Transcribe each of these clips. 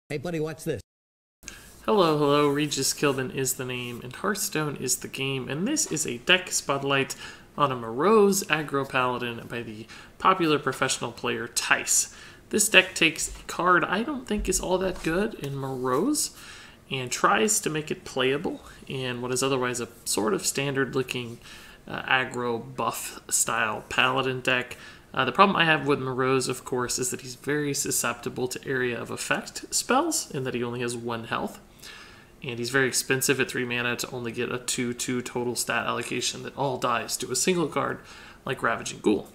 Hey buddy, watch this. Hello, hello, Regis Kilbin is the name, and Hearthstone is the game, and this is a deck spotlight on a Moroes Aggro Paladin by the popular professional player Thijs. This deck takes a card I don't think is all that good in Moroes, and tries to make it playable in what is otherwise a sort of standard-looking aggro buff style Paladin deck. The problem I have with Moroes, of course, is that he's very susceptible to area of effect spells, in that he only has 1 health. And he's very expensive at 3 mana to only get a 2/2 total stat allocation that all dies to a single card like Ravaging Ghoul.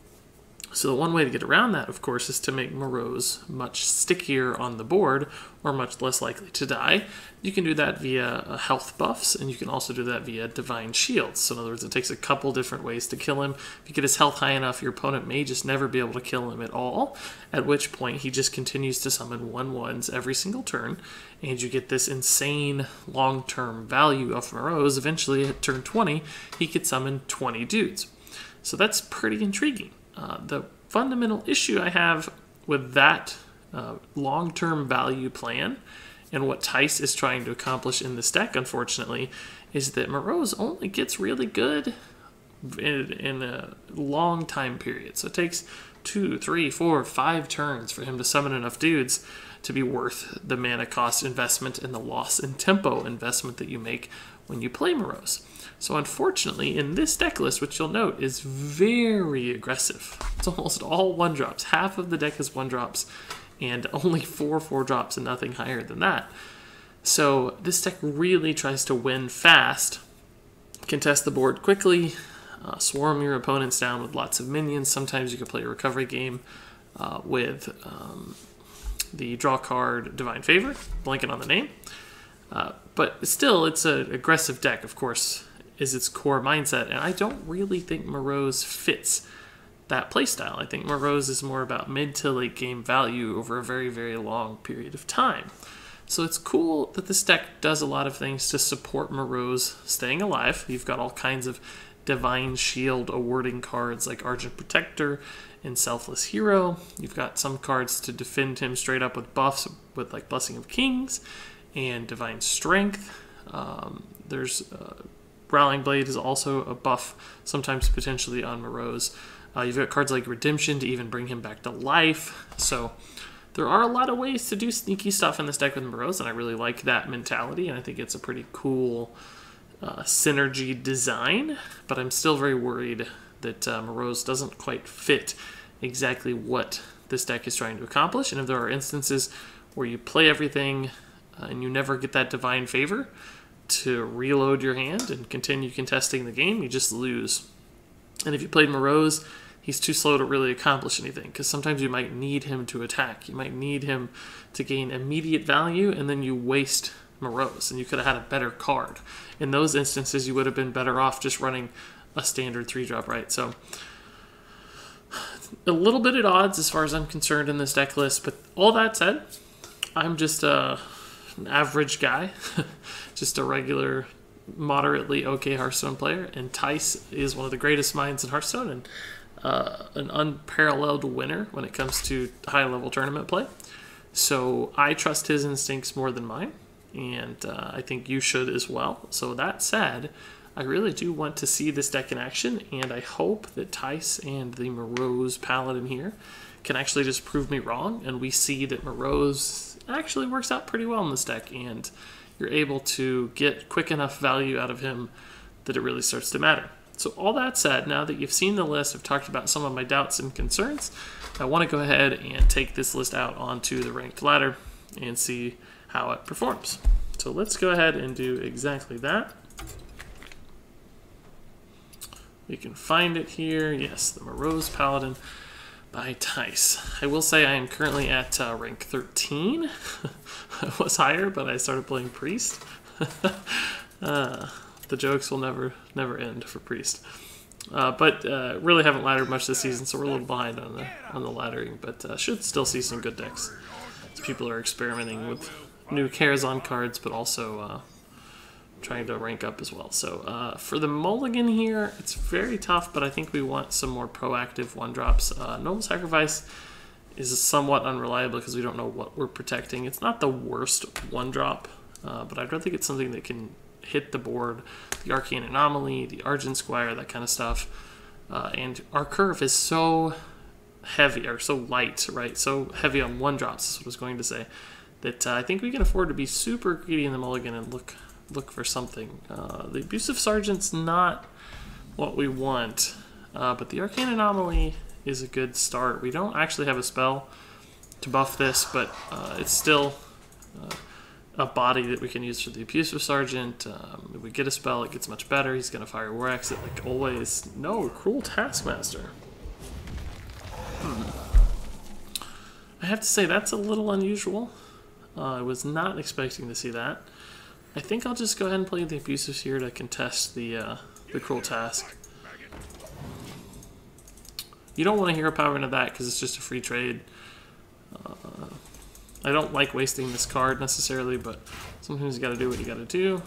So the one way to get around that, of course, is to make Moroes much stickier on the board, or much less likely to die. You can do that via health buffs, and you can also do that via divine shields. So in other words, it takes a couple different ways to kill him. If you get his health high enough, your opponent may just never be able to kill him at all, at which point he just continues to summon 1/1s every single turn, and you get this insane long-term value of Moroes. Eventually, at turn 20, he could summon 20 dudes. So that's pretty intriguing. The fundamental issue I have with that long-term value plan and what Thijs is trying to accomplish in this deck, unfortunately, is that Moroes only gets really good in a long time period. So it takes 2, 3, 4, 5 turns for him to summon enough dudes to be worth the mana cost investment and the loss in tempo investment that you make when you play Moroes. So unfortunately, in this deck list, which you'll note is very aggressive, it's almost all 1-drops. Half of the deck is 1-drops, and only 4 4-drops and nothing higher than that. So this deck really tries to win fast, contest the board quickly, swarm your opponents down with lots of minions. Sometimes you can play a recovery game with the draw card Divine Favor, blanking on the name. But still, it's an aggressive deck, of course, is its core mindset, and I don't really think Moroes fits that playstyle. I think Moroes is more about mid to late game value over a very, very long period of time. So it's cool that this deck does a lot of things to support Moroes staying alive. You've got all kinds of Divine Shield awarding cards like Argent Protector and Selfless Hero. You've got some cards to defend him straight up with buffs, with like Blessing of Kings and Divine Strength. There's Rallying Blade is also a buff, sometimes potentially on Moroes. You've got cards like Redemption to even bring him back to life. So there are a lot of ways to do sneaky stuff in this deck with Moroes, and I really like that mentality, and I think it's a pretty cool synergy design. But I'm still very worried that Moroes doesn't quite fit exactly what this deck is trying to accomplish. And if there are instances where you play everything and you never get that Divine Favor to reload your hand and continue contesting the game, you just lose. And if you played Moroes, he's too slow to really accomplish anything, because sometimes you might need him to attack. You might need him to gain immediate value, and then you waste Moroes, and you could have had a better card. In those instances, you would have been better off just running a standard 3-drop, right? So a little bit at odds as far as I'm concerned in this deck list, but all that said, I'm just an average guy, just a regular, moderately okay Hearthstone player, and Thijs is one of the greatest minds in Hearthstone and an unparalleled winner when it comes to high-level tournament play. So I trust his instincts more than mine, and I think you should as well. So that said, I really do want to see this deck in action, and I hope that Thijs and the Moroes Paladin here can actually just prove me wrong, and we see that Moroes actually works out pretty well in this deck, and you're able to get quick enough value out of him that it really starts to matter. So all that said, now that you've seen the list, I've talked about some of my doubts and concerns, I want to go ahead and take this list out onto the ranked ladder and see how it performs. So let's go ahead and do exactly that. We can find it here. Yes, the Moroes Paladin by Thijs. I will say I am currently at rank 13. I was higher, but I started playing Priest. The jokes will never end for Priest. But really haven't laddered much this season, so we're a little behind on the laddering, but should still see some good decks. As people are experimenting with new Karazhan cards, but also trying to rank up as well. So for the mulligan here, it's very tough, but I think we want some more proactive 1-drops. Noble Sacrifice is somewhat unreliable because we don't know what we're protecting. It's not the worst one drop, but I'd rather get something that can hit the board. The Arcane Anomaly, the Argent Squire, that kind of stuff. And our curve is so heavy, or so light, right? So heavy on one drops, is what I was going to say, that I think we can afford to be super greedy in the mulligan and look for something. The Abusive Sergeant's not what we want, but the Arcane Anomaly is a good start. We don't actually have a spell to buff this, but it's still a body that we can use for the Abusive Sergeant. If we get a spell, it gets much better. He's going to fire War Exit like always. No, Cruel Taskmaster. I have to say, that's a little unusual. I was not expecting to see that. I think I'll just go ahead and play the Abusive here to contest the Cruel Task. You don't want to hero power into that because it's just a free trade. I don't like wasting this card necessarily, but sometimes you gotta do what you gotta do.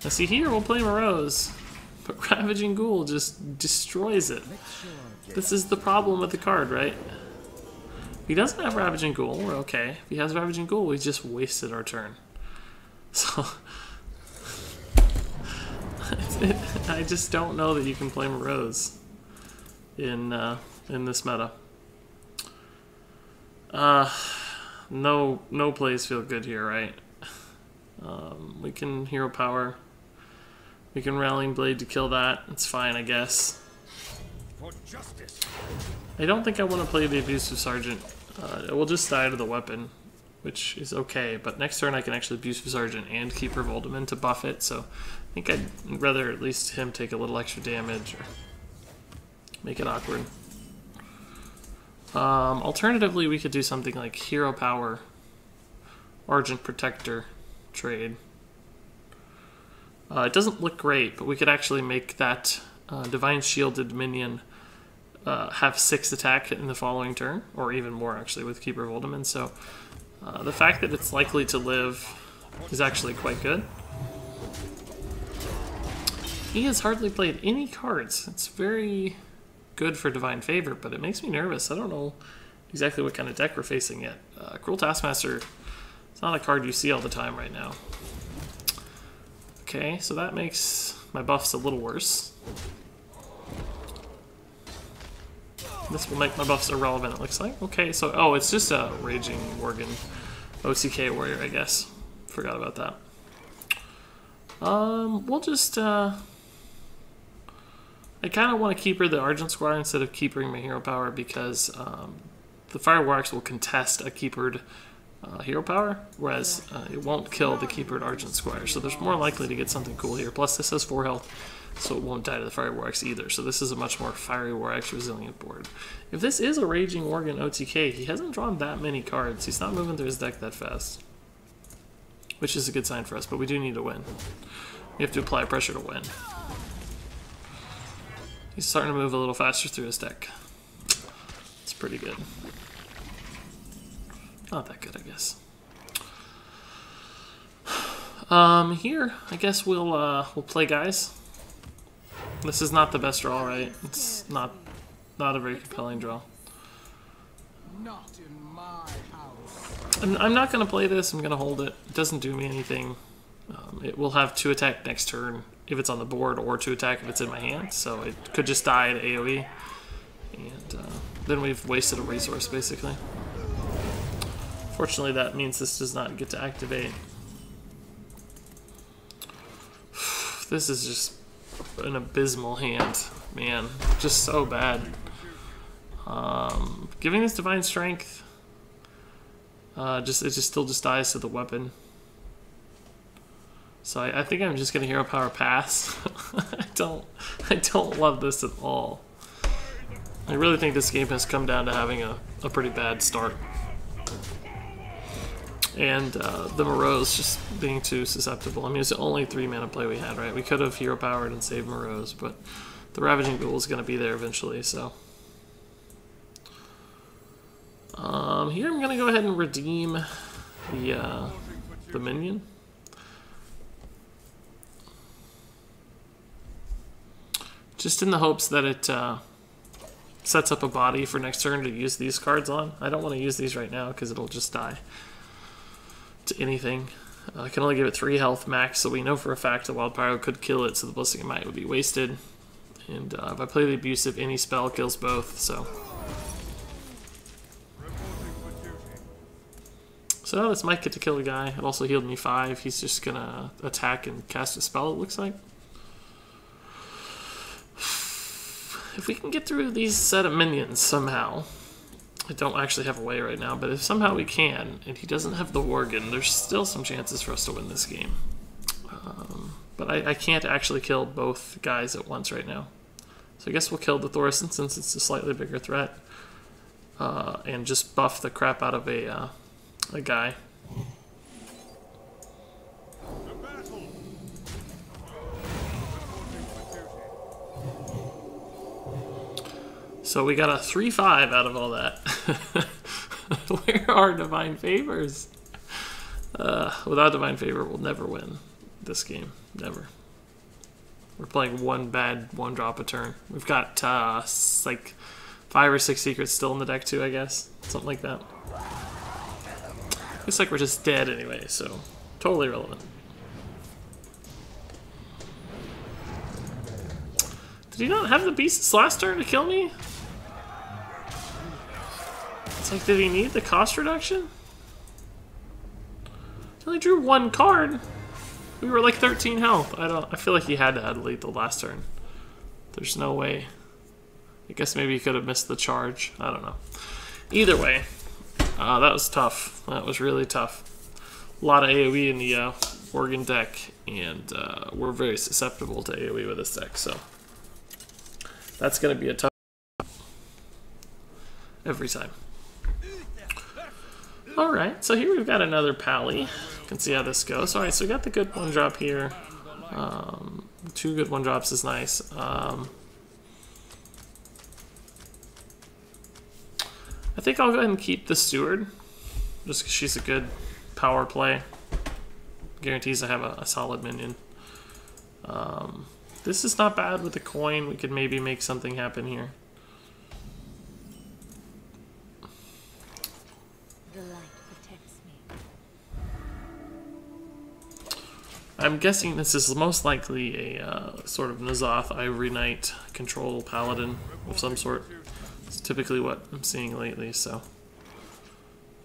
Now see here, we'll play Moroes, but Ravaging Ghoul just destroys it. This is the problem with the card, right? If he doesn't have Ravaging Ghoul, we're okay. If he has Ravaging Ghoul, we just wasted our turn. So I just don't know that you can play Moroes in this meta. No plays feel good here, right? We can hero power. We can Rallying Blade to kill that. It's fine, I guess. For justice. I don't think I want to play the Abusive Sergeant. It will just die to the weapon, which is okay. But next turn I can actually Abusive Sergeant and Keeper of Oldham to buff it. So I think I'd rather at least him take a little extra damage or make it awkward. Alternatively, we could do something like Hero Power, Argent Protector trade. It doesn't look great, but we could actually make that Divine Shielded minion have 6 attack in the following turn, or even more actually with Keeper of Oldham. So the fact that it's likely to live is actually quite good. He has hardly played any cards. It's very good for Divine Favor, but it makes me nervous. I don't know exactly what kind of deck we're facing yet. Cruel Taskmaster, it's not a card you see all the time right now. Okay, so that makes my buffs a little worse. This will make my buffs irrelevant, it looks like. Okay, so, oh, it's just a Raging Worgen OTK Warrior, I guess. Forgot about that. We'll just, I kind of want to keeper the Argent Squire instead of keepering my hero power because the Fire War Axe will contest a keepered hero power, whereas it won't kill the keepered Argent Squire. So there's more likely to get something cool here. Plus this has 4 health, so it won't die to the Fire War Axe either. So this is a much more Fiery War Axe resilient board. If this is a Raging Worgen OTK, he hasn't drawn that many cards. He's not moving through his deck that fast, which is a good sign for us, but we do need to win. We have to apply pressure to win. He's starting to move a little faster through his deck. It's pretty good. Not that good, I guess. Here, I guess we'll play guys. This is not the best draw, right? It's not a very compelling draw. Not in my house. I'm not going to play this. I'm going to hold it. It doesn't do me anything. It will have 2 attack next turn if it's on the board, or 2 attack if it's in my hand. So it could just die to AoE. And then we've wasted a resource, basically. Fortunately, that means this does not get to activate. This is just an abysmal hand, man. Just so bad. Giving this Divine Strength, it just still dies to the weapon. So I think I'm just gonna hero power pass. I don't love this at all. I really think this game has come down to having a pretty bad start. And the Moroes just being too susceptible. I mean, it's the only 3 mana play we had, right? We could have hero powered and saved Moroes, but the Ravaging Ghoul is going to be there eventually, so. Here I'm going to go ahead and redeem the minion. Just in the hopes that it sets up a body for next turn to use these cards on. I don't want to use these right now because it'll just die to anything. I can only give it 3 health max, so we know for a fact the Wild Pyro could kill it, so the Blessing of Might would be wasted. And if I play the Abusive, any spell kills both, so... So now this might get to kill the guy. It also healed me 5. He's just gonna attack and cast a spell, it looks like. If we can get through these set of minions somehow... I don't actually have a way right now, but if somehow we can, and he doesn't have the Worgen, there's still some chances for us to win this game. But I can't actually kill both guys at once right now. So I guess we'll kill the Thorson since it's a slightly bigger threat. And just buff the crap out of a guy. So we got a 3-5 out of all that. Where are Divine Favors? Without Divine Favor, we'll never win this game. Never. We're playing one bad 1-drop a turn. We've got like 5 or 6 secrets still in the deck too, I guess. Something like that. Looks like we're just dead anyway, so totally irrelevant. Did he not have the beasts last turn to kill me? It's like, did he need the cost reduction? He only drew 1 card. We were like 13 health. I feel like he had to have lethal last turn. There's no way. I guess maybe he could have missed the charge. I don't know. Either way, that was tough. That was really tough. A lot of AoE in the Worgen deck, and we're very susceptible to AoE with this deck, so that's going to be a tough every time. Alright, so here we've got another Pally. You can see how this goes. Alright, so we got the good 1-drop here. 2 good 1-drops is nice. I think I'll go ahead and keep the Steward, just because she's a good power play. Guarantees I have a solid minion. This is not bad with the coin. We could maybe make something happen here. I'm guessing this is most likely a sort of N'Zoth Ivory Knight control paladin of some sort. It's typically what I'm seeing lately, so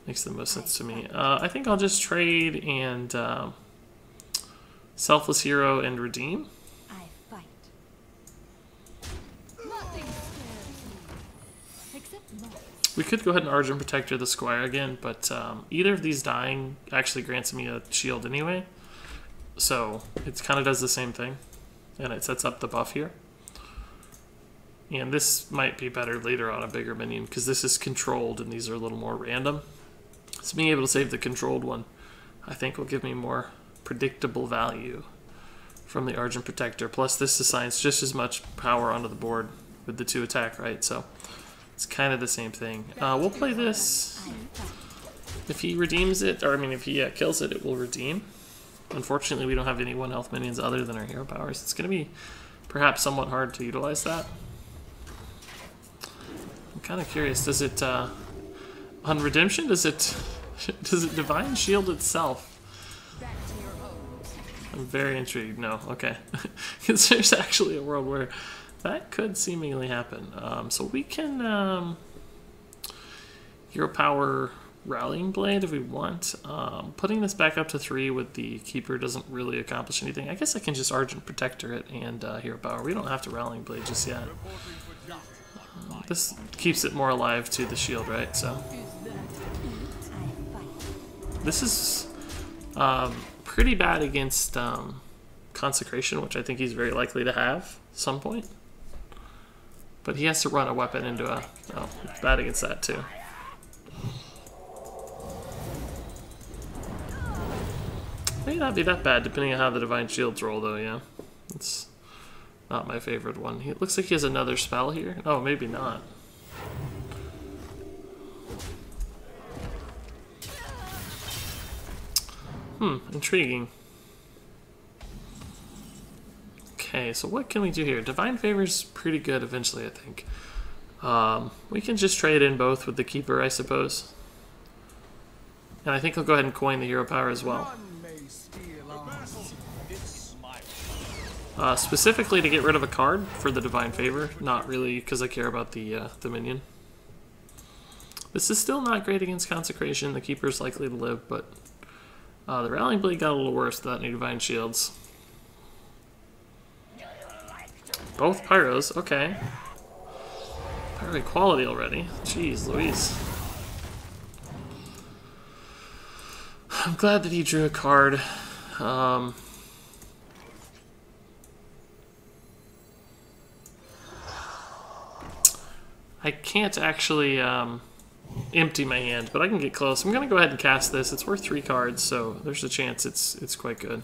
makes the most sense to me. I think I'll just trade and Selfless Hero and redeem. We could go ahead and Argent Protector the Squire again, but either of these dying actually grants me a shield anyway. So it kind of does the same thing, and it sets up the buff here. And this might be better later on a bigger minion, because this is controlled and these are a little more random. So being able to save the controlled one, I think will give me more predictable value from the Argent Protector. Plus this assigns just as much power onto the board with the 2 attack, right? So it's kind of the same thing. We'll play this. If he redeems it, or I mean if he kills it, it will redeem. Unfortunately, we don't have any 1-health minions other than our hero powers. It's going to be perhaps somewhat hard to utilize that. I'm kind of curious. Does it on redemption? Does it divine shield itself? I'm very intrigued. No, okay, because there's actually a world where that could seemingly happen. So we can hero power Rallying Blade if we want. Putting this back up to 3 with the Keeper doesn't really accomplish anything. I guess I can just Argent Protector it and Hero Power. We don't have to Rallying Blade just yet. This keeps it more alive to the shield, right? So this is pretty bad against Consecration, which I think he's very likely to have at some point. But he has to run a weapon into a... Oh, it's bad against that too. May not be that bad, depending on how the Divine Shields roll, though, yeah. It's not my favorite one. It looks like he has another spell here. Oh, maybe not. Intriguing. Okay, so what can we do here? Divine Favor's pretty good eventually, I think. We can just trade in both with the Keeper, I suppose. And I think I'll go ahead and coin the hero power as well. Specifically to get rid of a card for the Divine Favor, not really because I care about the minion. This is still not great against Consecration. The Keeper's likely to live, but the Rallying Blade got a little worse without any Divine Shields. Both Pyros, okay. Pyro equality already. Jeez Louise. I'm glad that he drew a card. I can't actually empty my hand, but I can get close. I'm going to go ahead and cast this. It's worth 3 cards, so there's a chance it's quite good.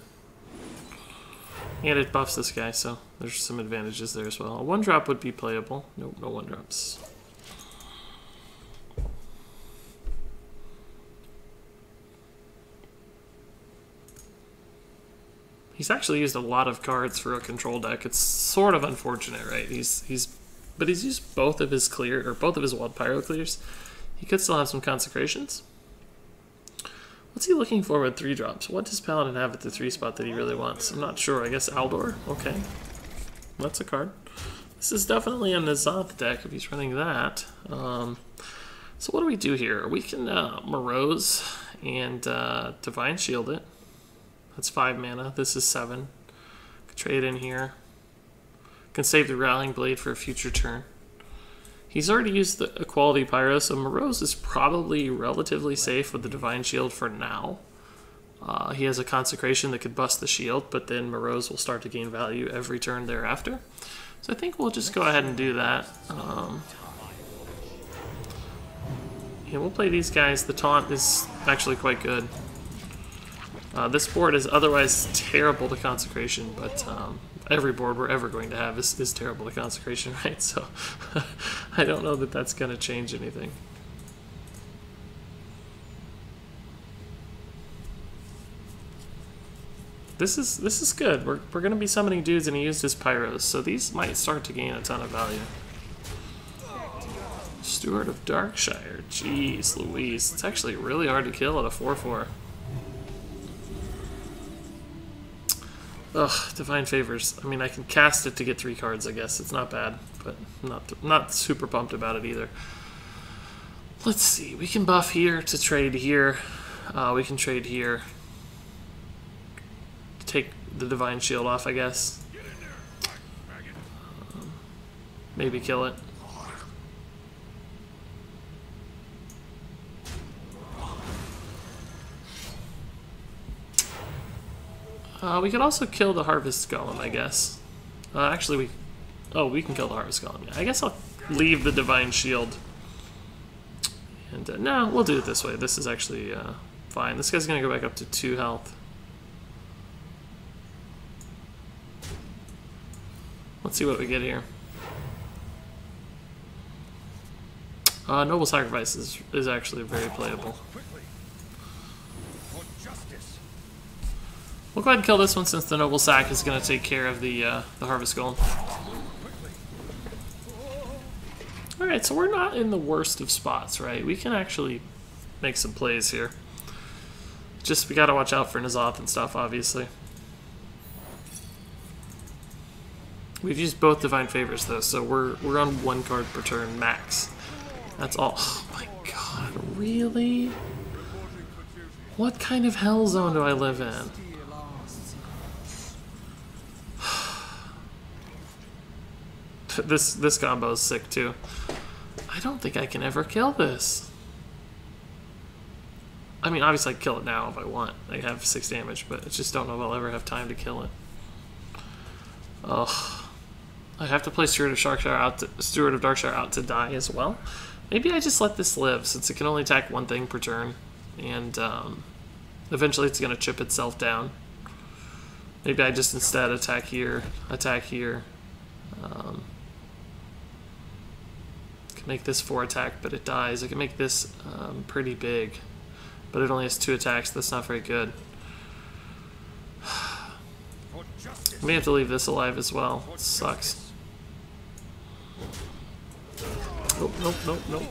And it buffs this guy, so there's some advantages there as well. A 1-drop would be playable. Nope, no 1-drops. He's actually used a lot of cards for a control deck. It's sort of unfortunate, right? But he's used both of his Wild Pyro clears. He could still have some Consecrations. What's he looking for with 3-drops? What does Paladin have at the 3 spot that he really wants? I'm not sure. I guess Aldor? Okay. That's a card. This is definitely a N'Zoth deck if he's running that. So what do we do here? We can Moroes and Divine Shield it. That's 5 mana. This is 7. Could trade in here. Can save the Rallying Blade for a future turn. He's already used the Equality Pyro, so Moroes is probably relatively safe with the Divine Shield for now. He has a Consecration that could bust the shield, but then Moroes will start to gain value every turn thereafter. So I think we'll just go ahead and do that. Yeah, we'll play these guys. The taunt is actually quite good. This board is otherwise terrible to Consecration, but every board we're ever going to have is terrible to Consecration, right? So I don't know that that's going to change anything. This is good. We're going to be summoning dudes, and he used his Pyros, so these might start to gain a ton of value. Steward of Darkshire. Jeez Louise. It's actually really hard to kill at a 4/4. Ugh, Divine Favors. I mean, I can cast it to get 3 cards, I guess. It's not bad, but not super pumped about it either. Let's see. We can buff here to trade here. We can trade here to take the Divine Shield off, I guess. Maybe kill it. We could also kill the Harvest Golem, I guess. Actually, we can kill the Harvest Golem. Yeah, I guess I'll leave the Divine Shield. And no, we'll do it this way. This is actually fine. This guy's going to go back up to 2 health. Let's see what we get here. Noble Sacrifice is actually very playable. We'll go ahead and kill this one since the Noble Sack is going to take care of the Harvest Golem. Alright, so we're not in the worst of spots, right? We can actually make some plays here. Just, we gotta watch out for N'Zoth and stuff, obviously. We've used both Divine Favors, though, so we're on 1 card per turn, max. That's all. Oh my god, really? What kind of hell zone do I live in? This combo is sick too. I don't think I can ever kill this. I mean, obviously I can kill it now if I want. I have 6 damage, but I just don't know if I'll ever have time to kill it. Ugh. I have to play Steward of Darkshire out to die as well. Maybe I just let this live since it can only attack 1 thing per turn, and eventually it's going to chip itself down. Maybe I just instead attack here. Can make this 4 attack, but it dies. I can make this pretty big, but it only has 2 attacks. That's not very good. I may have to leave this alive as well. It sucks. Nope, nope, nope, nope.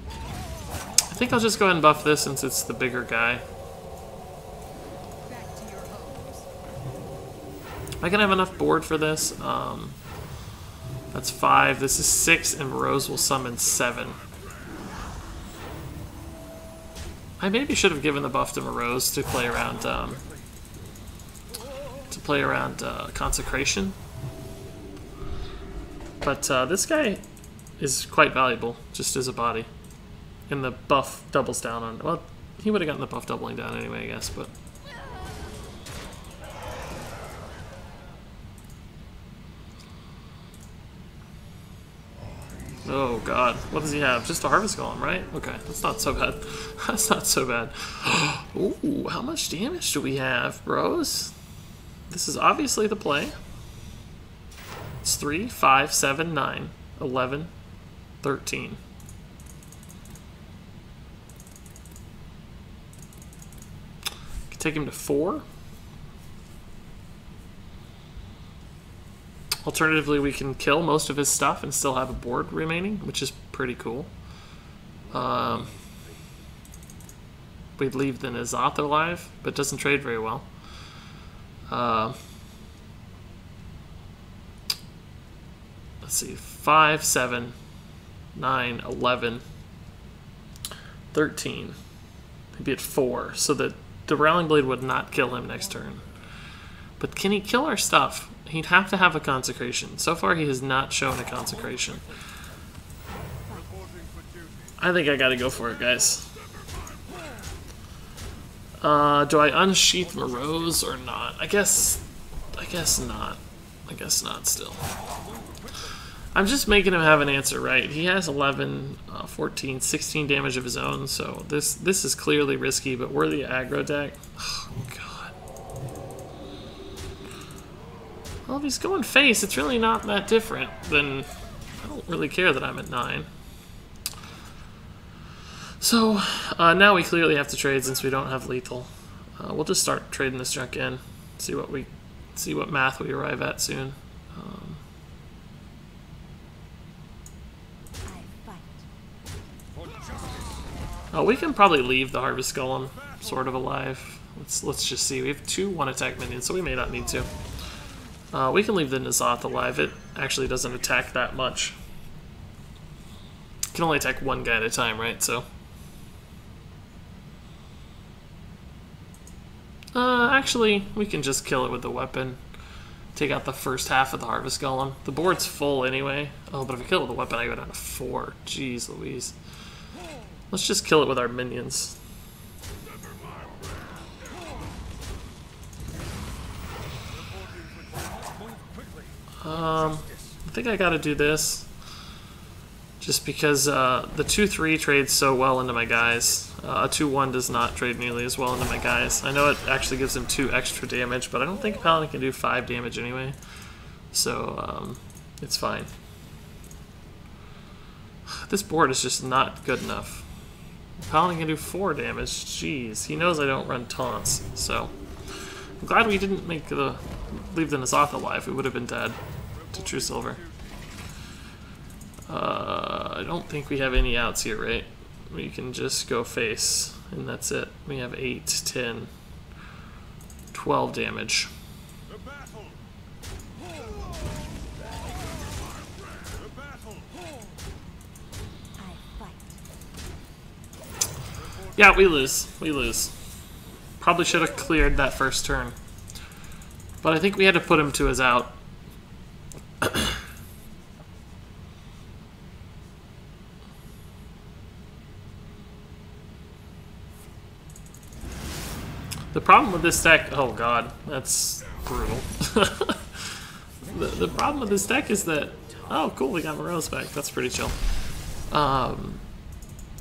I think I'll just go ahead and buff this since it's the bigger guy. Am I gonna have enough board for this? That's 5. This is 6, and Moroes will summon 7. I maybe should have given the buff to Moroes to play around Consecration. But this guy is quite valuable just as a body. And the buff doubles down on... Well, he would have gotten the buff doubling down anyway, I guess, but... Oh god, what does he have? Just a Harvest Golem, right? Okay, that's not so bad. That's not so bad. Ooh, how much damage do we have, bros? This is obviously the play. It's 3, 5, 7, 9, 11, 13. Could take him to 4. Alternatively, we can kill most of his stuff and still have a board remaining, which is pretty cool. We'd leave the N'Zoth alive, but doesn't trade very well. Let's see, 5, 7, 9, 11, 13. He'd be at 4, so that the Rowling Blade would not kill him next turn. But can he kill our stuff? He'd have to have a Consecration. So far, he has not shown a Consecration. I think I gotta go for it, guys. Do I unsheath Moroes or not? I guess not. I guess not still. I'm just making him have an answer, right? He has 11, 14, 16 damage of his own, so this is clearly risky, but we're the aggro deck. Oh, God. Well, if he's going face, it's really not that different. Then I don't really care that I'm at 9. So now we clearly have to trade since we don't have lethal. We'll just start trading this junk in. See what math we arrive at soon. We can probably leave the Harvest Golem sort of alive. Let's just see. We have 2 1-attack minions, so we may not need to. We can leave the N'Zoth alive. It actually doesn't attack that much. It can only attack 1 guy at a time, right? So, actually, we can just kill it with the weapon. Take out the first half of the Harvest Golem. The board's full anyway. Oh, but if I kill it with the weapon, I go down to 4. Jeez Louise. Let's just kill it with our minions. I think I gotta do this. Just because the 2-3 trades so well into my guys. A 2-1 does not trade nearly as well into my guys. I know it actually gives him 2 extra damage, but I don't think Paladin can do 5 damage anyway. So, it's fine. This board is just not good enough. Paladin can do 4 damage. Jeez, he knows I don't run taunts, so I'm glad we didn't leave the N'Zoth alive. We would have been dead to True Silver. I don't think we have any outs here, right? We can just go face, and that's it. We have 8, 10, 12 damage. Yeah, we lose. We lose. Probably should have cleared that first turn. But I think we had to put him to his out. The problem with this deck... Oh god, that's brutal. the problem with this deck is that... Oh cool, we got Moroes back. That's pretty chill.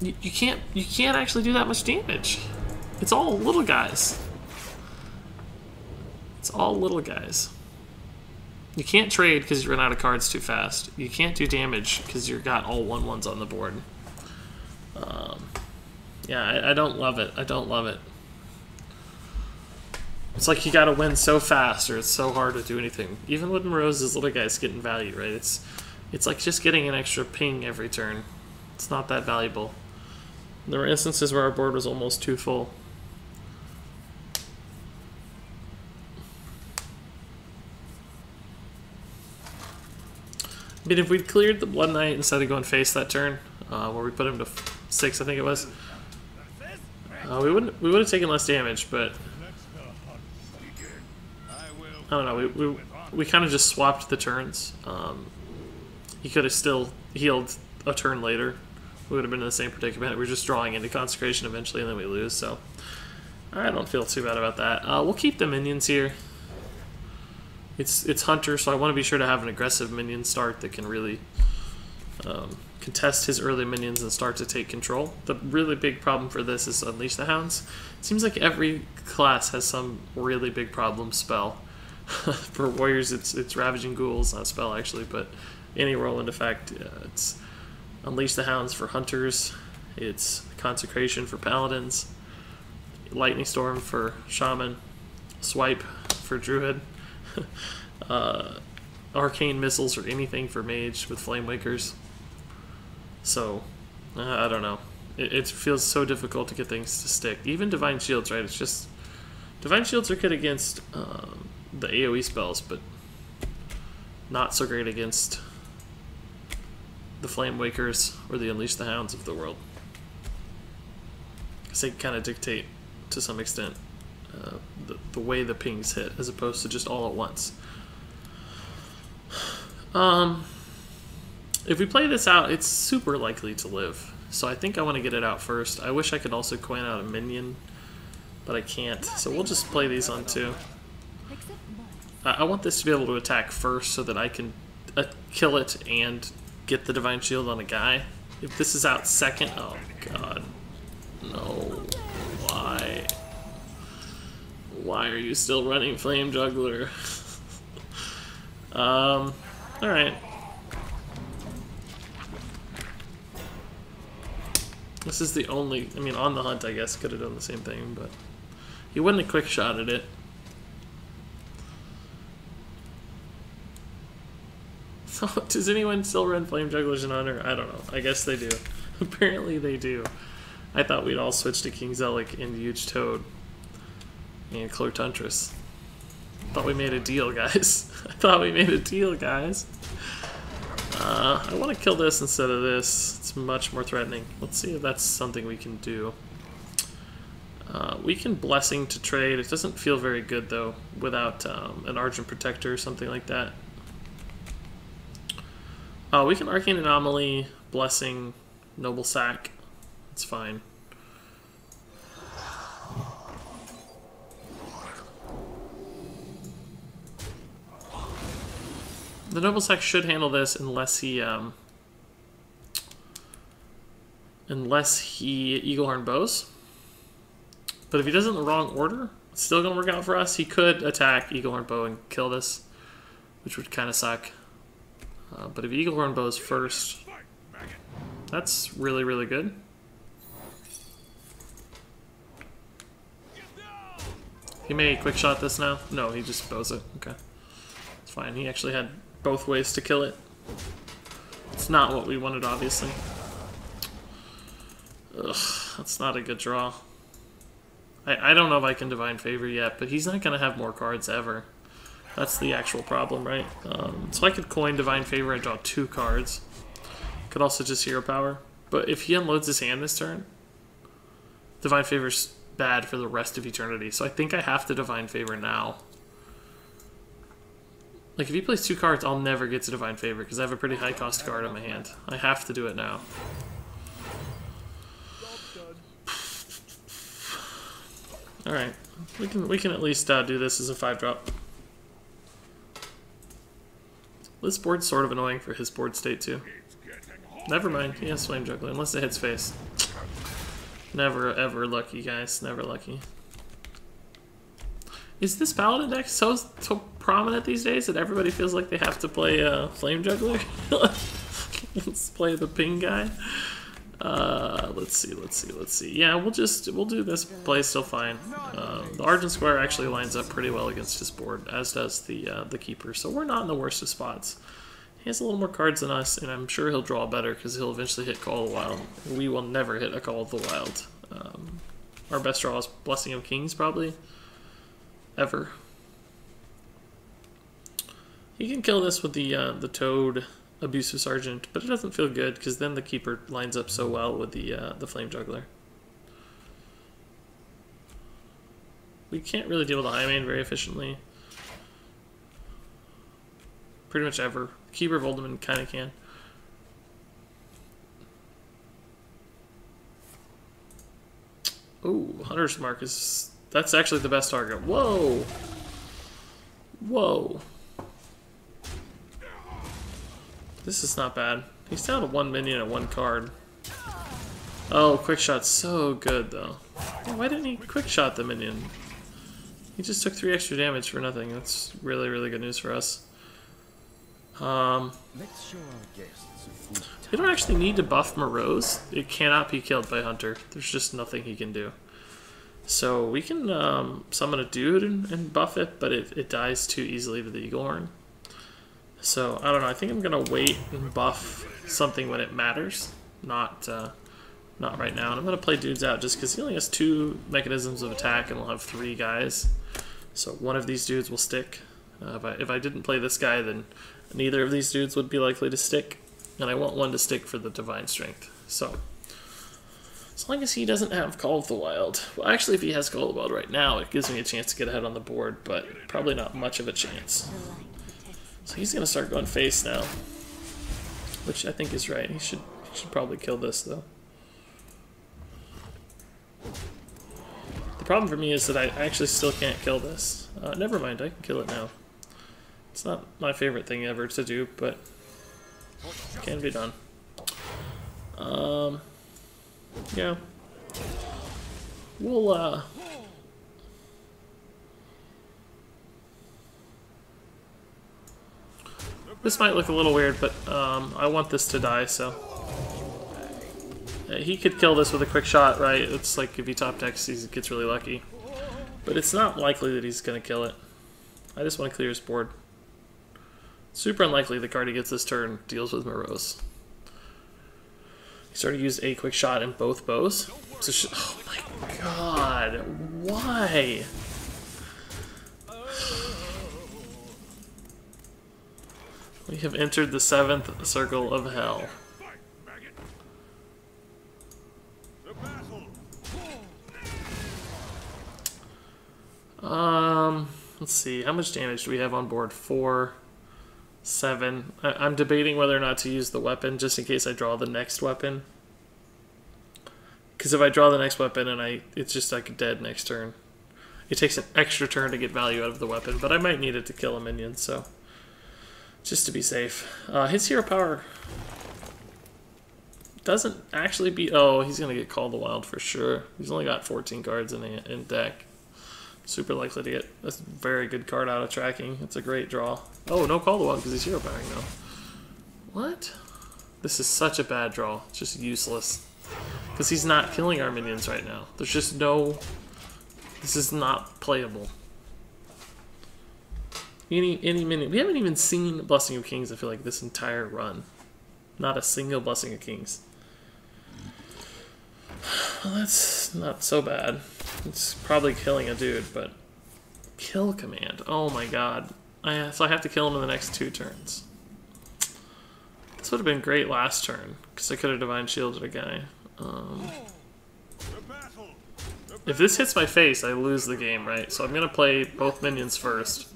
You can't actually do that much damage. It's all little guys. It's all little guys. You can't trade because you run out of cards too fast. You can't do damage because you've got all 1/1s on the board. Yeah, I don't love it. I don't love it. It's like you gotta win so fast or it's so hard to do anything. Even with Moroes, little guys getting value, right? It's like just getting an extra ping every turn. It's not that valuable. There were instances where our board was almost too full. I mean, if we'd cleared the Blood Knight instead of going face that turn, where we put him to 6, I think it was, we would have taken less damage, but I don't know. We kind of just swapped the turns. He could have still healed a turn later. We would have been in the same predicament. We're just drawing into Consecration eventually, and then we lose. So I don't feel too bad about that. We'll keep the minions here. It's Hunter, so I want to be sure to have an aggressive minion start that can really contest his early minions and start to take control. The really big problem for this is Unleash the Hounds. It seems like every class has some really big problem spell. For warriors, it's Ravaging Ghouls, not a spell actually, but any Roland effect. It's Unleash the Hounds for hunters. It's Consecration for paladins. Lightning Storm for shaman. Swipe for druid. Arcane missiles or anything for mage with flame wakers. So I don't know. It feels so difficult to get things to stick. Even divine shields, right? It's just divine shields are good against the AoE spells, but not so great against the flame wakers or the Unleash the Hounds of the world, because they kind of dictate to some extent the way the pings hit, as opposed to just all at once. If we play this out, it's super likely to live, so I think I want to get it out first. I wish I could also coin out a minion, but I can't, so we'll just play these on 2. I want this to be able to attack first so that I can kill it and get the Divine Shield on a guy. If this is out second, oh god, no, why? Why are you still running Flame Juggler? Alright. This is the only, I mean, on the hunt, I guess, could have done the same thing, but he wouldn't have quick shotted it. So, does anyone still run Flame Jugglers in Honor? I don't know. I guess they do. Apparently they do. I thought we'd all switch to King Zelik and Huge Toad and Clerk Huntress. Thought we made a deal, guys. I thought we made a deal, guys. I want to kill this instead of this. It's much more threatening. Let's see if that's something we can do. We can Blessing to trade. It doesn't feel very good, though, without an Argent Protector or something like that. We can Arcane Anomaly, Blessing, Noble Sack. It's fine. The Noble Sack should handle this unless he Eaglehorn Bows. But if he does it in the wrong order, it's still going to work out for us. He could attack Eaglehorn Bow and kill this, which would kind of suck. But if Eaglehorn Bows first, that's really, really good. He may quick shot this now. No, he just bows it. Okay. It's fine. He actually had both ways to kill it. It's not what we wanted, obviously. Ugh, that's not a good draw. I don't know if I can Divine Favor yet, but he's not going to have more cards ever. That's the actual problem, right? So I could coin Divine Favor and draw 2 cards. Could also just Hero Power. But if he unloads his hand this turn, Divine Favor's bad for the rest of eternity. So I think I have to Divine Favor now. Like, if he plays 2 cards, I'll never get to Divine Favor because I have a pretty high cost card in my hand. I have to do it now. Alright. We can at least do this as a 5-drop. This board's sort of annoying for his board state, too. Never mind, he has Flame Juggler, unless it hits face. Never, ever lucky, guys. Never lucky. Is this Paladin deck so prominent these days that everybody feels like they have to play Flame Juggler? Let's play the ping guy. Let's see. Yeah, we'll do this play still fine. The Argent Square actually lines up pretty well against his board, as does the Keeper. So we're not in the worst of spots. He has a little more cards than us, and I'm sure he'll draw better because he'll eventually hit Call of the Wild. We will never hit a Call of the Wild. Our best draw is Blessing of Kings, probably. Ever. He can kill this with the Toad Abusive Sergeant, but it doesn't feel good because then the Keeper lines up so well with the Flame Juggler. We can't really deal with the High Main very efficiently. Pretty much ever. Keeper of Oldman kind of can. Ooh, Hunter's Mark is... That's actually the best target. Whoa! Whoa. This is not bad. He's down to 1 minion and 1 card. Oh, quick shot's so good, though. Why didn't he quick shot the minion? He just took 3 extra damage for nothing. That's really, really good news for us. We don't actually need to buff Moroes. It cannot be killed by Hunter. There's just nothing he can do. So we can summon a dude and buff it, but it dies too easily to the Eagle Horn. So, I don't know. I think I'm going to wait and buff something when it matters. Not right now. And I'm going to play dudes out just because he only has 2 mechanisms of attack and we'll have 3 guys. So one of these dudes will stick. If I didn't play this guy, then neither of these dudes would be likely to stick. And I want one to stick for the Divine Strength. So, as long as he doesn't have Call of the Wild. Well, actually, if he has Call of the Wild right now, it gives me a chance to get ahead on the board, but probably not much of a chance. So he's going to start going face now, which I think is right. He should probably kill this, though. The problem for me is that I actually still can't kill this. Never mind, I can kill it now. It's not my favorite thing ever to do, but it can be done. Yeah. We'll, this might look a little weird, but I want this to die, so... he could kill this with a quick shot, right? It's like if he top decks, he gets really lucky. But it's not likely that he's going to kill it. I just want to clear his board. Super unlikely the card he gets this turn deals with Moroes. He started to use a quick shot in both bows. So oh my god, why? We have entered the 7th circle of hell. Let's see, how much damage do we have on board? 4, 7. I'm debating whether or not to use the weapon just in case I draw the next weapon. Because if I draw the next weapon and it's just like dead next turn. It takes an extra turn to get value out of the weapon, but I might need it to kill a minion, so just to be safe. His hero power doesn't actually be... Oh, he's going to get Call of the Wild for sure. He's only got 14 cards in deck. Super likely to get a very good card out of tracking. It's a great draw. Oh, no Call of the Wild because he's hero powering now. What? This is such a bad draw. It's just useless. Because he's not killing our minions right now. There's just no... This is not playable. Any minion... We haven't even seen Blessing of Kings, I feel like, this entire run. Not a single Blessing of Kings. Well, that's not so bad. It's probably killing a dude, but... Kill command. Oh my god. So I have to kill him in the next 2 turns. This would have been great last turn, because I could have Divine Shielded a guy. If this hits my face, I lose the game, right? So I'm going to play both minions first.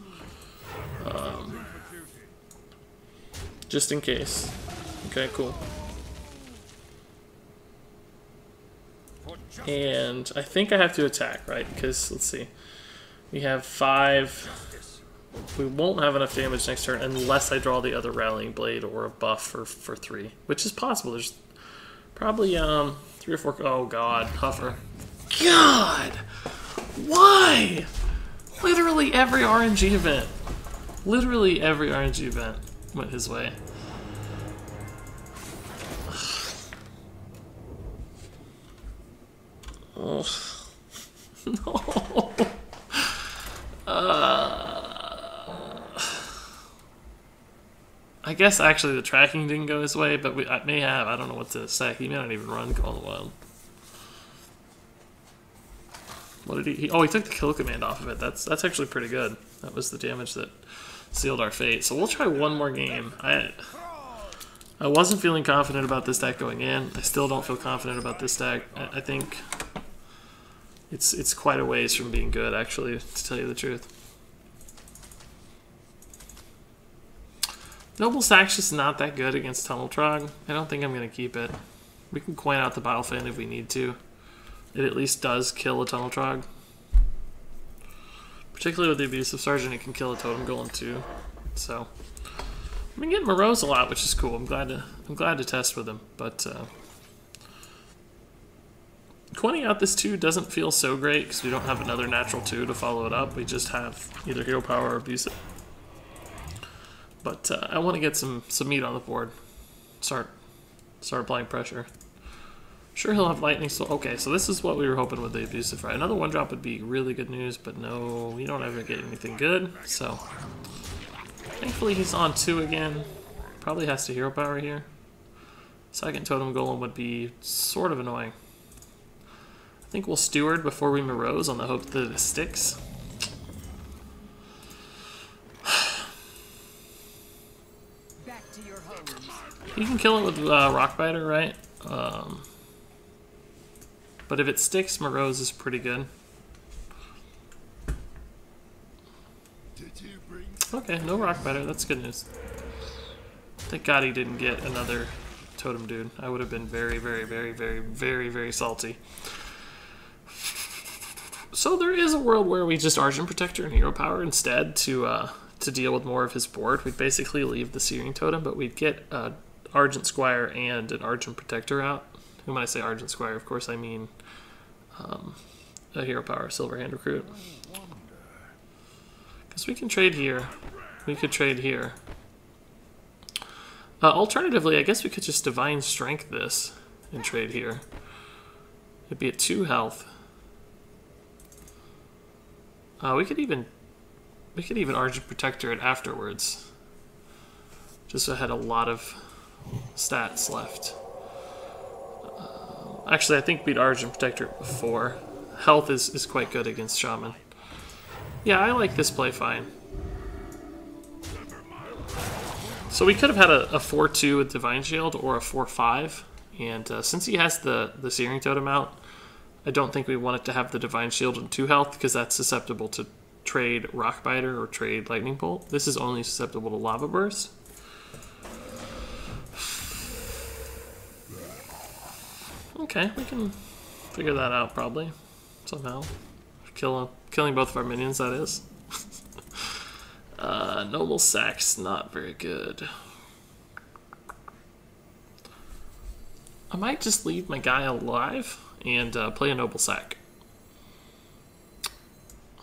Just in case. Okay, cool. And I think I have to attack, right? Because, let's see. We have 5. We won't have enough damage next turn unless I draw the other Rallying Blade or a buff for 3. Which is possible. There's probably 3 or 4... Oh, God. Huffer. God! Why? Literally every RNG event. Literally every RNG event went his way. Oh. No. I guess actually the tracking didn't go his way, but I may have. I don't know what to say. He may not even run Call of the Wild. What did he? Oh, he took the kill command off of it. That's actually pretty good. That was the damage that sealed our fate. So we'll try one more game. I wasn't feeling confident about this deck going in. I still don't feel confident about this deck. I think it's quite a ways from being good, actually, to tell you the truth. Noble Sack's just not that good against Tunnel Trog. I don't think I'm going to keep it. We can coin out the Bilefin if we need to. It at least does kill a Tunnel Trog. Particularly with the Abusive Sergeant, it can kill a Totem Golem too. So I've been getting Moroes a lot, which is cool. I'm glad to test with him. But coining out this 2 doesn't feel so great because we don't have another natural 2 to follow it up. We just have either Hero Power or Abusive. But I want to get some meat on the board. Start applying pressure. Sure, he'll have Lightning. So okay, so this is what we were hoping with the Abusive, right? Another 1-drop would be really good news, but no, we don't ever get anything good. So thankfully he's on 2 again. Probably has to Hero Power here. Second Totem Golem would be sort of annoying. I think we'll Steward before we Moroes on the hope that it sticks. You can kill it with Rockbiter, right? But if it sticks, Moroes is pretty good. Okay, no Rockbiter. That's good news. Thank God he didn't get another Totem Dude. I would have been very, very, very, very, very, very salty. So there is a world where we just Argent Protector and Hero Power instead to deal with more of his board. We'd basically leave the Searing Totem, but we'd get Argent Squire and an Argent Protector out. And when I say Argent Squire, of course I mean a Hero Power Silverhand Recruit. Because we can trade here. We could trade here. Alternatively, I guess we could just Divine Strength this and trade here. It'd be at 2 health. We could even Argent Protector it afterwards. Just so I had a lot of stats left. Actually, I think we'd Argent Protector it before. Health is quite good against Shaman. Yeah, I like this play fine. So we could have had a 4-2 with Divine Shield or a 4-5. And since he has the Searing Totem out, I don't think we want it to have the Divine Shield and 2 health because that's susceptible to trade Rockbiter or trade Lightning Bolt. This is only susceptible to Lava Burst. Okay, we can figure that out probably somehow. Killing both of our minions, that is. Noble Sack's not very good. I might just leave my guy alive and play a Noble Sack.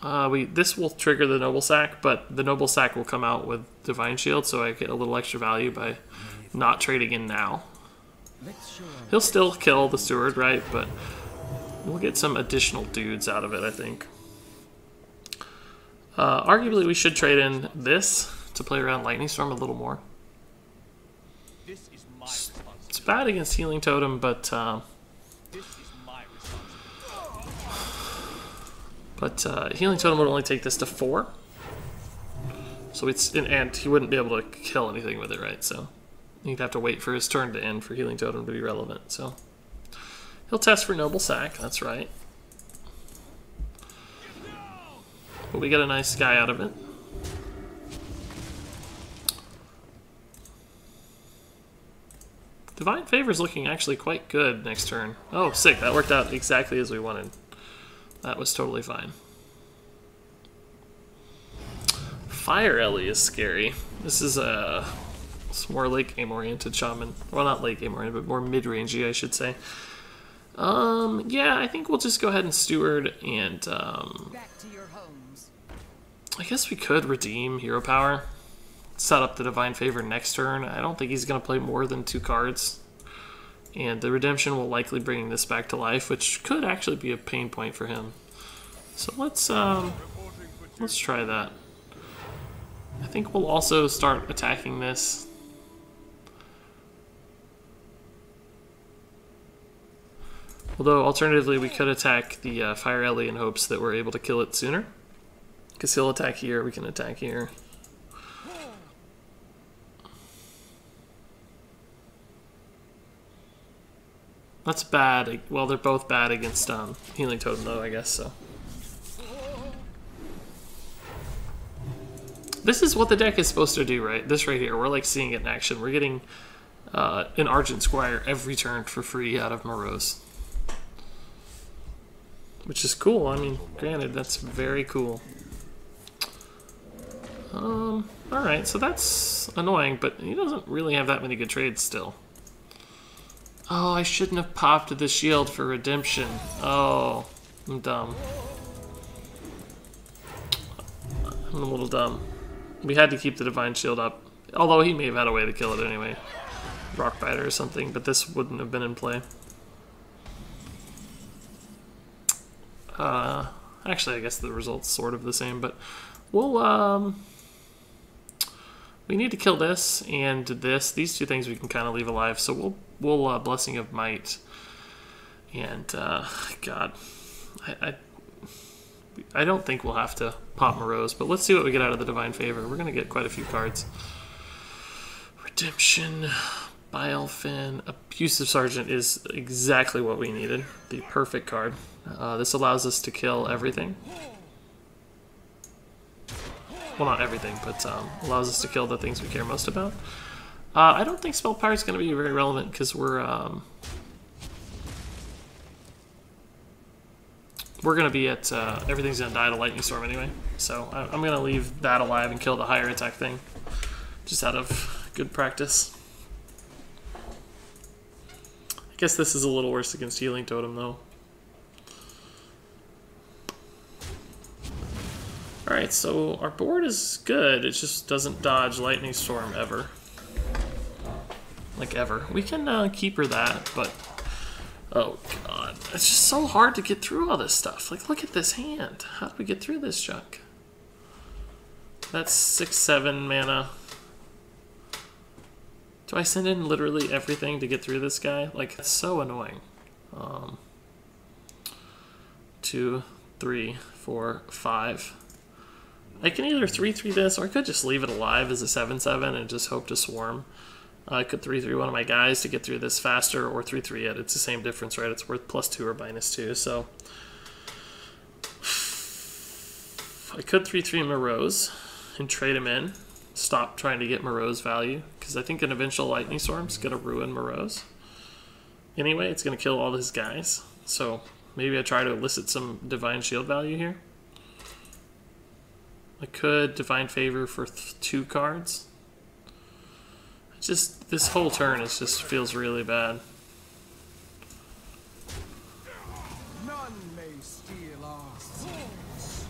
This will trigger the Noble Sack, but the Noble Sack will come out with Divine Shield, so I get a little extra value by not trading in now. He'll still kill the Steward, right? But we'll get some additional dudes out of it, I think. Arguably, we should trade in this to play around Lightning Storm a little more. It's bad against Healing Totem, but Healing Totem would only take this to 4. So and he wouldn't be able to kill anything with it, right? So he'd have to wait for his turn to end for Healing Totem to be relevant. So he'll test for Noble Sack, that's right. But we get a nice guy out of it. Divine Favor is looking actually quite good next turn. Oh, sick. That worked out exactly as we wanted. That was totally fine. Fire Ellie is scary. This is it's more late game oriented Shaman. Well, not late game oriented, but more mid-rangey, I should say. Yeah, I think we'll just go ahead and Steward and Back to your homes. I guess we could redeem Hero Power. Set up the Divine Favor next turn. I don't think he's going to play more than 2 cards. And the Redemption will likely bring this back to life, which could actually be a pain point for him. So let's try that. I think we'll also start attacking this. Although, alternatively, we could attack the Fire Ellie in hopes that we're able to kill it sooner. Because he'll attack here, we can attack here. That's bad. Well, they're both bad against Healing Totem, though, I guess, so. This is what the deck is supposed to do, right? This right here, we're like seeing it in action. We're getting an Argent Squire every turn for free out of Moroes. Which is cool. I mean, granted, that's very cool. Alright, so that's annoying, but he doesn't really have that many good trades still. Oh, I shouldn't have popped the shield for redemption. Oh, I'm dumb. I'm a little dumb. We had to keep the Divine Shield up. Although he may have had a way to kill it anyway. Rockbiter or something, but this wouldn't have been in play. Actually, I guess the result's sort of the same, but we'll, we need to kill this and this. These two things we can kind of leave alive, so we'll Blessing of Might. And, God, I don't think we'll have to pop Moroes, but let's see what we get out of the Divine Favor. We're going to get quite a few cards. Redemption, Bilefin, Abusive Sergeant is exactly what we needed. The perfect card. This allows us to kill everything. Well, not everything, but allows us to kill the things we care most about. I don't think Spell Power is going to be very relevant because we're going to be at everything's going to die to Lightning Storm anyway. So I'm going to leave that alive and kill the higher attack thing, just out of good practice. I guess this is a little worse against Healing Totem though. Alright, so our board is good, it just doesn't dodge Lightning Storm ever. Like ever. We can keeper that, but... Oh god, it's just so hard to get through all this stuff. Like, look at this hand. How do we get through this junk? That's 6-7 mana. Do I send in literally everything to get through this guy? Like, it's so annoying. 2, 3, 4, 5. I can either 3-3 this, or I could just leave it alive as a 7-7 and just hope to swarm. I could 3-3 one of my guys to get through this faster, or 3-3 it. It's the same difference, right? It's worth +2 or -2, so... I could 3-3 Moroes and trade him in. Stop trying to get Moroes value, because I think an eventual Lightning Storm's going to ruin Moroes. Anyway, it's going to kill all his guys, so maybe I try to elicit some Divine Shield value here. I could Divine Favor for 2 cards. Just, this whole turn is just feels really bad. None may steal our souls.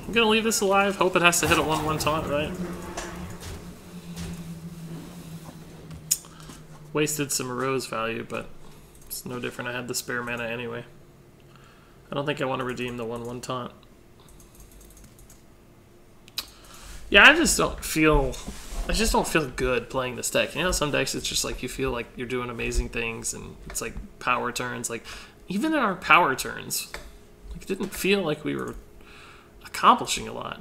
I'm gonna leave this alive, hope it has to hit a 1/1 taunt, right? Wasted some Moroes value, but it's no different. I had the spare mana anyway. I don't think I want to redeem the 1/1 taunt. Yeah, I just don't feel good playing this deck. You know, some decks it's just like you feel like you're doing amazing things, and it's like power turns. Like even in our power turns, like, it didn't feel like we were accomplishing a lot.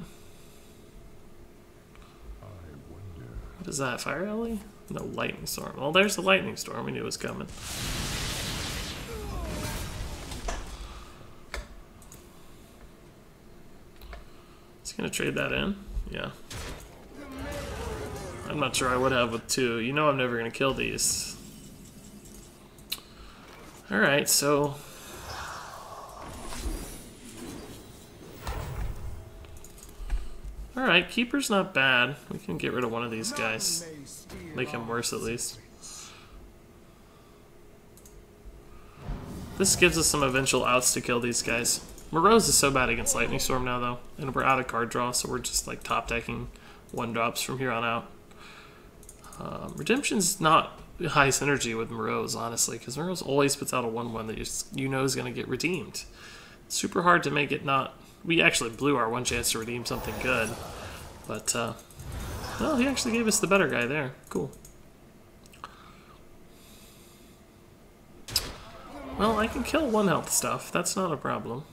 What is that? Fire Ellie? No, Lightning Storm. Well, there's the Lightning Storm. We knew it was coming. Is he gonna trade that in? Yeah. I'm not sure I would have with 2. You know I'm never going to kill these. Alright, so... Alright, Keeper's not bad. We can get rid of one of these guys. Make him worse at least. This gives us some eventual outs to kill these guys. Moroes is so bad against Lightning Storm now, though, and we're out of card draw, so we're just like top decking 1-drops from here on out. Redemption's not high synergy with Moroes, honestly, because Moroes always puts out a 1/1 that you know is going to get redeemed. It's super hard to make it not... We actually blew our one chance to redeem something good, but Well, he actually gave us the better guy there. Cool. Well, I can kill 1 health stuff. That's not a problem.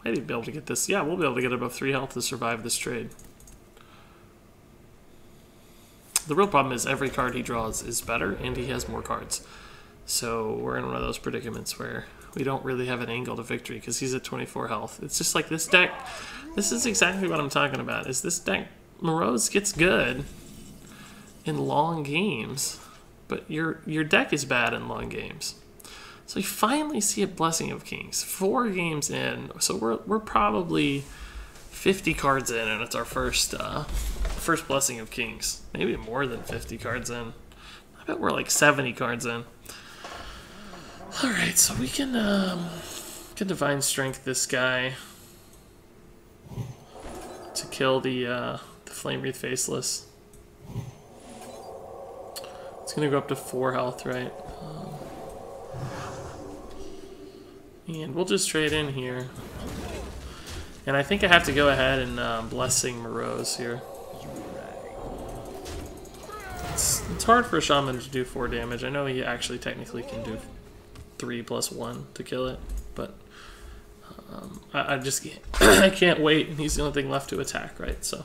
Might be able to get this. Yeah, we'll be able to get above 3 health to survive this trade. The real problem is every card he draws is better, and he has more cards. So we're in one of those predicaments where we don't really have an angle to victory because he's at 24 health. It's just like this deck. This is exactly what I'm talking about. Is this deck, Moroes gets good in long games, but your deck is bad in long games. So you finally see a Blessing of Kings. 4 games in, so we're probably 50 cards in, and it's our first Blessing of Kings. Maybe more than 50 cards in. I bet we're like 70 cards in. All right, so we can Divine Strength this guy to kill the Flame Wreath Faceless. It's gonna go up to 4 health, right? And we'll just trade in here. And I think I have to go ahead and Blessing Moroes here. It's hard for a Shaman to do 4 damage. I know he actually technically can do 3 plus 1 to kill it, but I just can't, I can't wait, and he's the only thing left to attack, right? So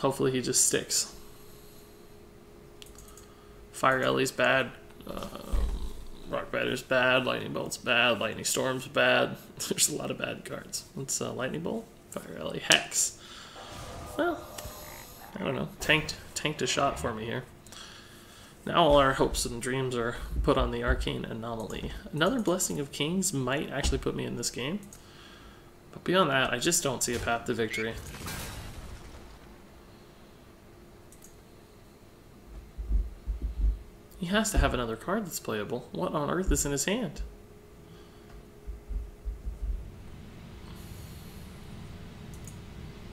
hopefully he just sticks. Fire Ellie's bad. Rock Batter's bad. Lightning Bolt's bad. Lightning Storm's bad. There's a lot of bad cards. What's Lightning Bolt? Fire Ellie. Hex. Well, I don't know. Tanked a shot for me here. Now all our hopes and dreams are put on the Arcane Anomaly. Another Blessing of Kings might actually put me in this game. But beyond that, I just don't see a path to victory. He has to have another card that's playable. What on earth is in his hand?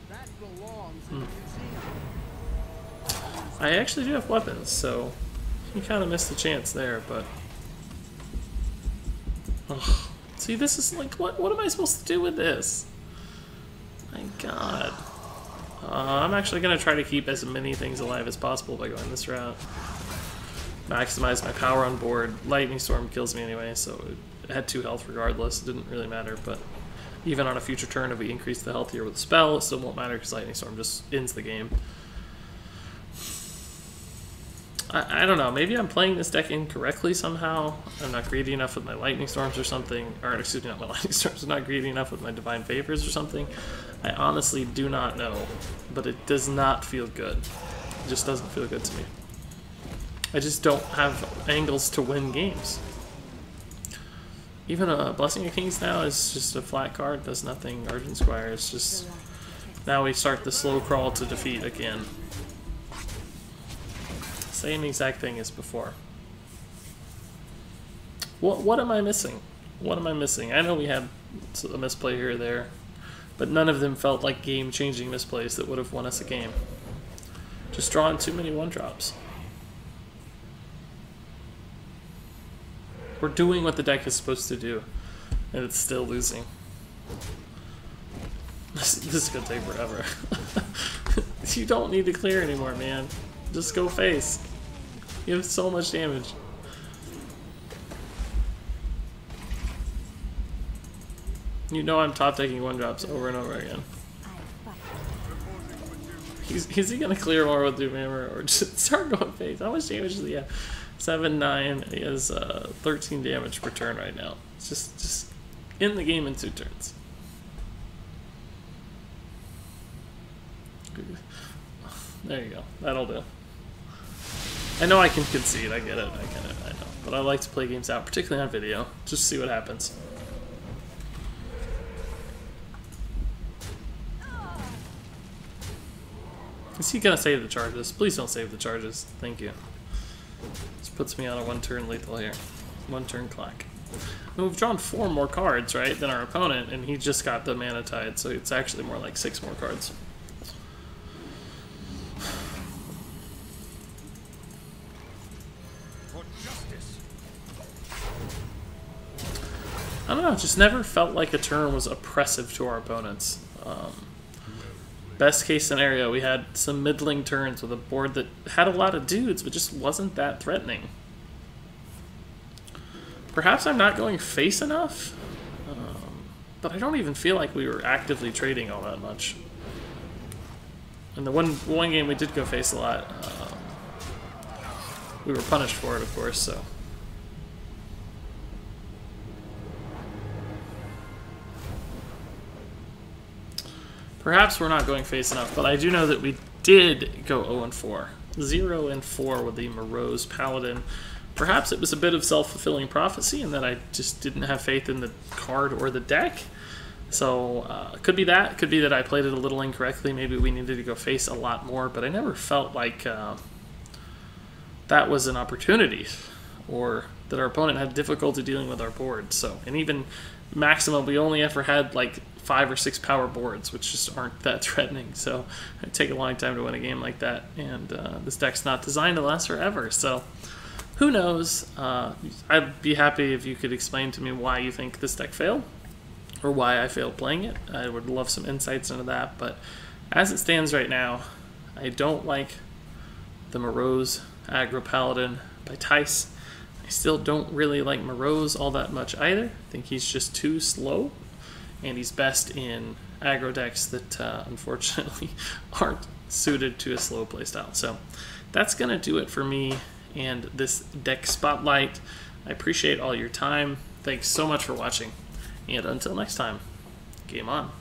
That belongs in the museum. I actually do have weapons, so he kind of missed the chance there, but... Ugh. See, this is like, what am I supposed to do with this? My god. I'm actually going to try to keep as many things alive as possible by going this route. Maximize my power on board. Lightning Storm kills me anyway, so it had 2 health regardless. It didn't really matter, but even on a future turn, if we increase the health here with a spell, it still won't matter because Lightning Storm just ends the game. I don't know, maybe I'm playing this deck incorrectly somehow. I'm not greedy enough with my Lightning Storms or something, or excuse me, not my Lightning Storms, I'm not greedy enough with my Divine Favors or something. I honestly do not know, but it does not feel good. It just doesn't feel good to me. I just don't have angles to win games. Even a Blessing of Kings now is just a flat card, does nothing. Argent Squire is just... Now we start the slow crawl to defeat again. Same exact thing as before. What am I missing? What am I missing? I know we had a misplay here or there, but none of them felt like game-changing misplays that would have won us a game. Just drawing too many 1-drops. We're doing what the deck is supposed to do, and it's still losing. This is gonna take forever. You don't need to clear anymore, man. Just go face. You have so much damage. You know I'm top taking 1-drops over and over again. Is he gonna clear more with Doom Hammer or just start going face? How much damage does he have? 7, 9. He has 13 damage per turn right now. It's just in the game in 2 turns. There you go. That'll do. I know I can concede. I get it. I get it. I know. But I like to play games out, particularly on video, just to see what happens. Is he gonna save the charges? Please don't save the charges. Thank you. This puts me on a 1-turn lethal here. 1-turn clock. And we've drawn 4 more cards, right, than our opponent, and he just got the Mana Tide, so it's actually more like 6 more cards. I don't know, it just never felt like a turn was oppressive to our opponents. Best case scenario, we had some middling turns with a board that had a lot of dudes, but just wasn't that threatening. Perhaps I'm not going face enough, but I don't even feel like we were actively trading all that much. And the one game we did go face a lot, we were punished for it, of course, so. Perhaps we're not going face enough, but I do know that we did go 0-4. 0-4 with the Moroes Paladin. Perhaps it was a bit of self-fulfilling prophecy and that I just didn't have faith in the card or the deck. So, could be that. Could be that I played it a little incorrectly. Maybe we needed to go face a lot more, but I never felt like that was an opportunity or that our opponent had difficulty dealing with our board. So, and even maximum, we only ever had like 5 or 6 power boards, which just aren't that threatening. So, it'd take a long time to win a game like that. And this deck's not designed to last forever. So, who knows? I'd be happy if you could explain to me why you think this deck failed or why I failed playing it. I would love some insights into that. But as it stands right now, I don't like the Moroes Aggro Paladin by Thijs. I still don't really like Moroes all that much either. I think he's just too slow, and he's best in aggro decks that unfortunately aren't suited to a slow playstyle. So that's going to do it for me and this deck spotlight. I appreciate all your time. Thanks so much for watching, and until next time, game on.